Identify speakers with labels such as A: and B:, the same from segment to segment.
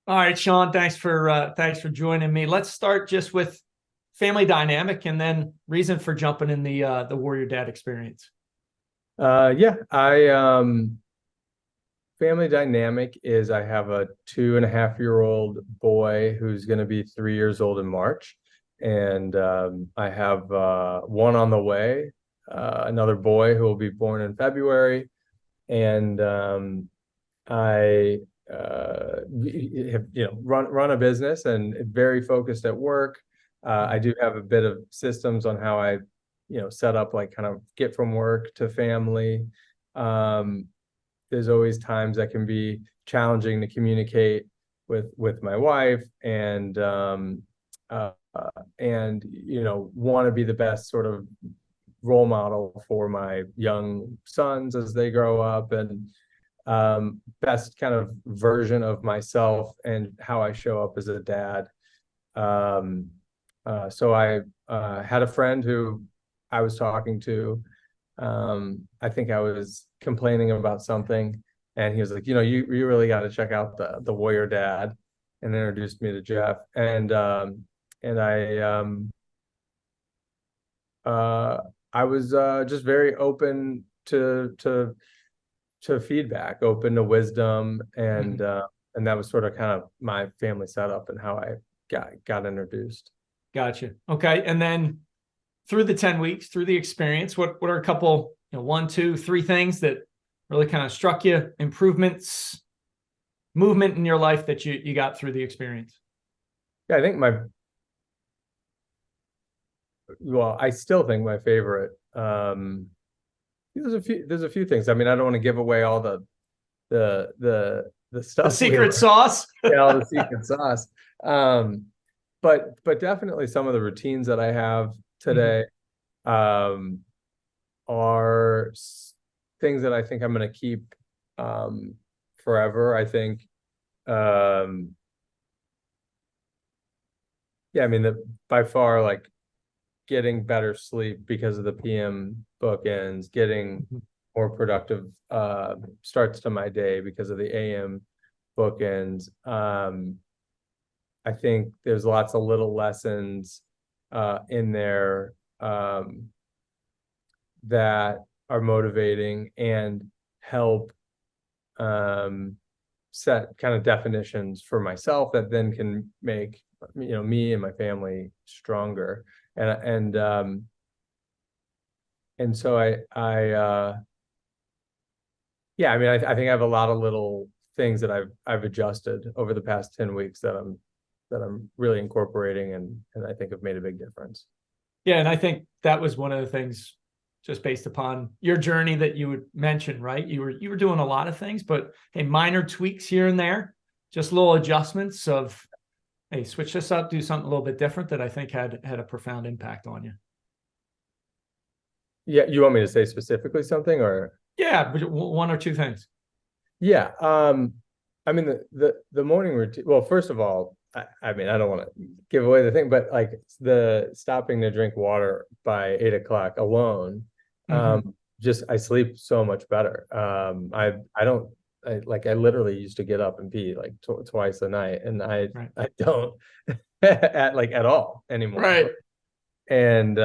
A: All right, Shawn, thanks for joining me. Let's start just with family dynamic and then reason for jumping in the Warrior Dad experience.
B: Yeah, I family dynamic is I have a 2.5-year-old boy who's going to be 3 years old in March, and I have one on the way, another boy who will be born in February, and I have run a business and very focused at work. I do have a bit of systems on how I set up, like, kind of get from work to family. Um, there's always times that can be challenging to communicate with my wife, uh, and want to be the best sort of role model for my young sons as they grow up, and best kind of version of myself and how I show up as a dad. Um, so I had a friend who I was talking to. I think I was complaining about something, and he was like, you really got to check out the Warrior Dad, and introduced me to Jeff. And uh, I was just very open to feedback, open to wisdom, and that was sort of kind of my family setup and how I got introduced.
A: Gotcha. Okay, and then through the 10 weeks, through the experience, what are a couple, one, two, three things that really kind of struck you, improvements, movement in your life that you got through the experience?
B: Yeah, I still think my favorite. There's a few things. I mean, I don't want to give away all the
A: The
B: stuff we
A: secret
B: learned,
A: sauce.
B: all the secret sauce. Um, but definitely some of the routines that I have today um, are things that I think I'm going to keep forever. I think, um, yeah, I mean, by far, like, getting better sleep because of the PM bookends, getting more productive starts to my day because of the AM bookends. I think there's lots of little lessons in there that are motivating and help um, set kind of definitions for myself that then can make me and my family stronger. And so yeah, I mean, I think I have a lot of little things that I've adjusted over the past 10 weeks that I'm really incorporating, and I think have made a big difference.
A: Yeah, and I think that was one of the things, just based upon your journey, that you would mention, right? You were doing a lot of things, but hey, minor tweaks here and there, just little adjustments of, hey, switch this up, do something a little bit different, that I think had a profound impact on you.
B: Yeah, you want me to say specifically something, or?
A: Yeah, but one or two things.
B: Yeah, I mean, the morning routine. Well, first of all, I mean, I don't want to give away the thing, but like, the stopping to drink water by 8 o'clock alone, just I sleep so much better. I don't I literally used to get up and pee like twice a night, and I
A: Right.
B: I don't at all anymore.
A: Right.
B: And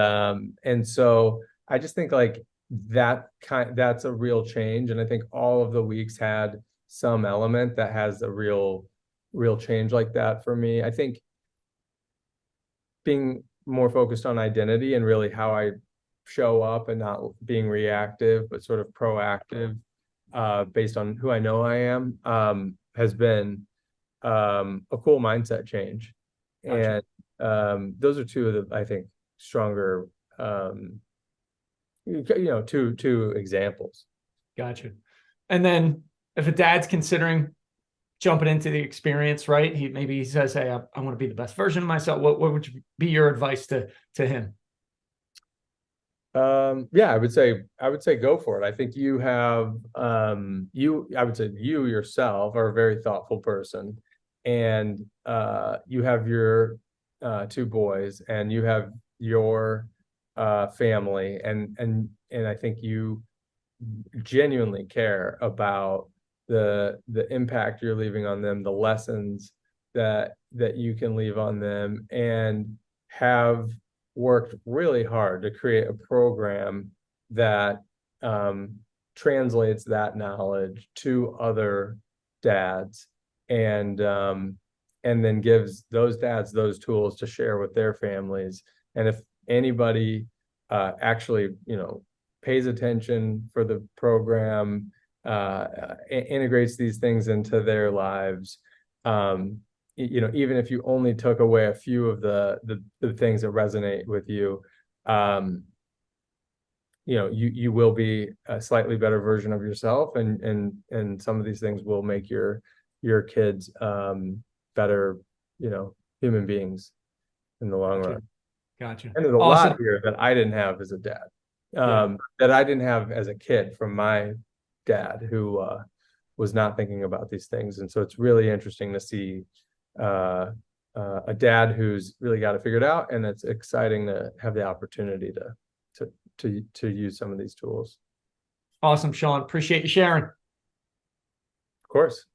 B: so I just think, like, that's a real change, and I think all of the weeks had some element that has a real change like that for me. I think being more focused on identity and really how I show up, and not being reactive but sort of proactive, based on who I know I am, has been a cool mindset change.
A: Gotcha.
B: And those are two of the, I think, stronger, two examples.
A: Gotcha. And then if a dad's considering jumping into the experience, right? Maybe he says, "Hey, I want to be the best version of myself." What would be your advice to him?
B: Yeah, I would say go for it. I think you have I would say you yourself are a very thoughtful person, and you have your two boys, and you have your family, and I think you genuinely care about the impact you're leaving on them, the lessons that you can leave on them, and have worked really hard to create a program that translates that knowledge to other dads, and then gives those dads those tools to share with their families. And if anybody actually, pays attention for the program, integrates these things into their lives, even if you only took away a few of the things that resonate with you, you will be a slightly better version of yourself, and some of these things will make your kids better, human beings in the long run.
A: Gotcha.
B: And there's a
A: Awesome.
B: lot here that I didn't have as a dad,
A: Yeah.
B: that I didn't have as a kid from my dad, who was not thinking about these things. And so it's really interesting to see a dad who's really got it figured out, and it's exciting to have the opportunity to use some of these tools.
A: Awesome, Shawn. Appreciate you sharing.
B: Of course.